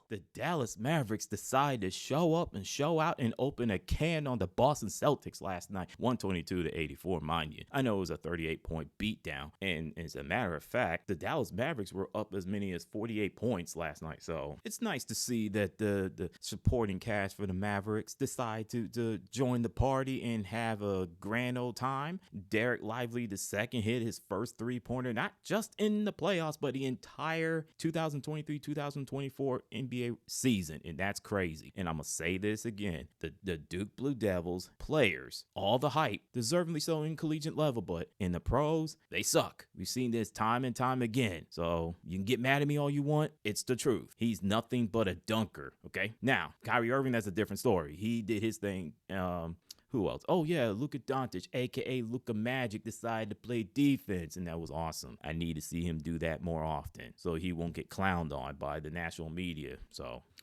the Dallas Mavericks decide to show up and show out and open a can on the Boston Celtics last night, 122-84, mind you. I know it was a 38-point beatdown, and as a matter of fact, the Dallas Mavericks were up as many as 48 points last night, so it's nice to see that the supporting cast for the Mavericks decide to join the party and have a grand old time. Derek Lively II hit his first three-pointer, not just in the playoffs, but the entire 2023-2024 NBA season, and that's crazy. And I'm going to say this again. The Duke Blue Devils players, all the hype, deservedly so in collegiate level, but in the pros, they suck. We've seen this time and time again. So you can get mad at me all you want. It's the truth. He's nothing but a dunker, okay? Now, Kyrie Irving, that's a different story. He did his thing. Who else? Oh, yeah, Luka Doncic, a.k.a. Luka Magic, decided to play defense, and that was awesome. I need to see him do that more often so he won't get clowned on by the national media.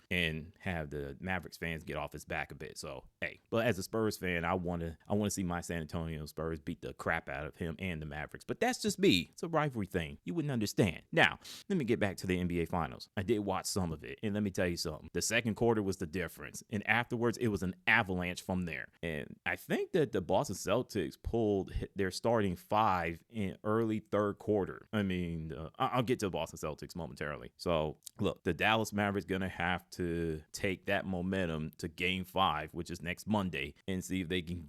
And have the Mavericks fans get off his back a bit. So, hey, but as a Spurs fan, I want to see my San Antonio Spurs beat the crap out of him and the Mavericks. But that's just me. It's a rivalry thing. You wouldn't understand. Now, let me get back to the NBA Finals. I did watch some of it, and let me tell you something. The second quarter was the difference, and afterwards, it was an avalanche from there. And I think that the Boston Celtics pulled their starting five in early third quarter. I mean, I'll get to the Boston Celtics momentarily. So, look, the Dallas Mavericks going to have to take that momentum to game 5, which is next Monday, and see if they can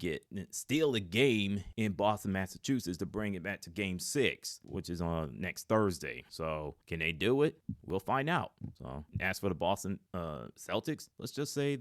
steal a game in Boston, Massachusetts to bring it back to game 6, which is on next Thursday. So can they do it? We'll find out. So as for the Boston Celtics, let's just say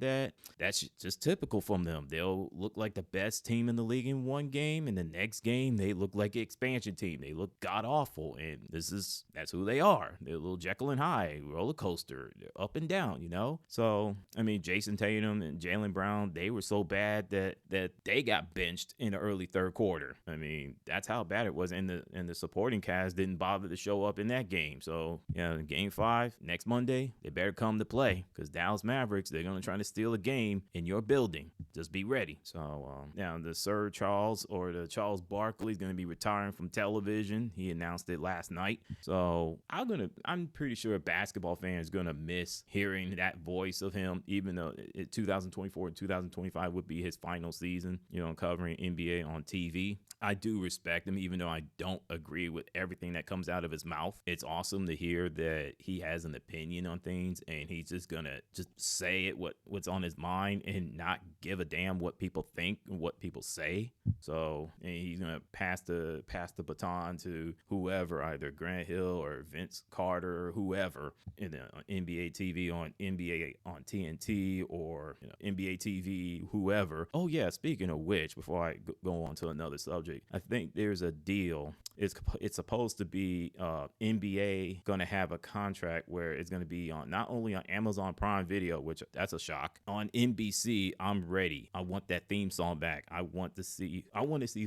that's just typical from them. They'll look like the best team in the league in one game, and the next game they look like an expansion team. They look god awful, and that's who they are. They're a little Jekyll and Hyde roller coaster. They're up and down, you know. So, I mean, Jason Tatum and Jaylen Brown, they were so bad that they got benched in the early third quarter. I mean, that's how bad it was. And the supporting cast didn't bother to show up in that game. So, in game 5, next Monday, they better come to play because Dallas Mavericks, they're going to try to steal a game in your building. Just be ready. So, now the Sir Charles or the Charles Barkley is going to be retiring from television. He announced it last night. So, I'm pretty sure basketball fans are going to miss hearing that voice of him, even though 2024 and 2025 would be his final season, covering NBA on TV. I do respect him, even though I don't agree with everything that comes out of his mouth. It's awesome to hear that he has an opinion on things, and he's just gonna say what's on his mind and not give a damn what people think and what people say. So, and he's gonna pass the baton to whoever, either Grant Hill or Vince Carter or whoever, in the NBA TV on NBA on TNT or NBA TV, whoever. Oh yeah, speaking of which, before I go on to another subject, I think there's a deal. It's supposed to be NBA going to have a contract where it's going to be on not only on Amazon Prime Video, which that's a shock, on NBC. I'm ready. I want that theme song back. I want to see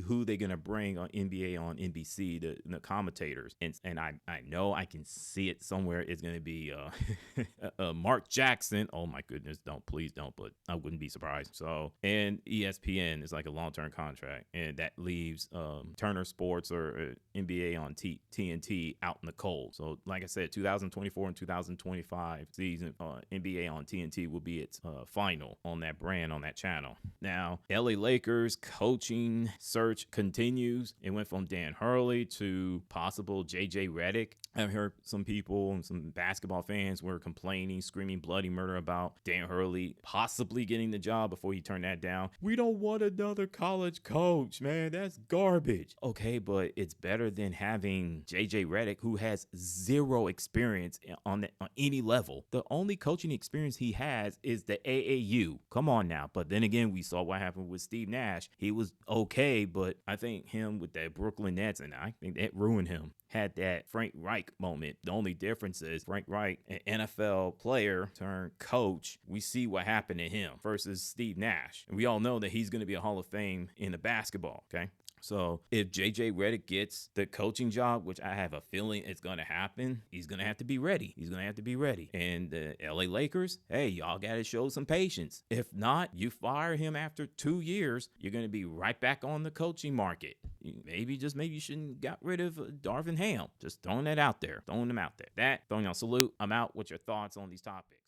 who they're going to bring on NBA on NBC, the commentators, and I know I can see it somewhere. It's going to be Mark Jackson. Oh my goodness, please don't, but I wouldn't be surprised. So, and ESPN is like a long-term contract, and that leaves Turner Sports or NBA on TNT out in the cold. So, like I said, 2024 and 2025 season NBA on TNT will be its final on that brand, on that channel. Now, LA Lakers coaching search continues. It went from Dan Hurley to possible JJ Redick. I've heard some people and some basketball fans were complaining, screaming bloody murder about Dan Hurley possibly getting the job before he turned that down. We don't want another college coach, man. That's garbage. Okay, but it's better than having JJ Redick, who has zero experience on any level. The only coaching experience he has is the AAU. Come on now. But then again, we saw what happened with Steve Nash. He was okay, but I think him with that Brooklyn Nets, and I think that ruined him, had that Frank Reich moment. The only difference is Frank Reich, an NFL player turned coach. We see what happened to him versus Steve Nash. And we all know that he's going to be a Hall of Fame in the basketball, okay? So if JJ Redick gets the coaching job, which I have a feeling it's going to happen, he's going to have to be ready. And the LA Lakers, hey, y'all got to show some patience. If not, you fire him after 2 years, you're going to be right back on the coaching market. Maybe you shouldn't got rid of Darvin Ham. Just throwing that out there. Throwing them out there. Throwing y'all salute. I'm out. What's your thoughts on these topics?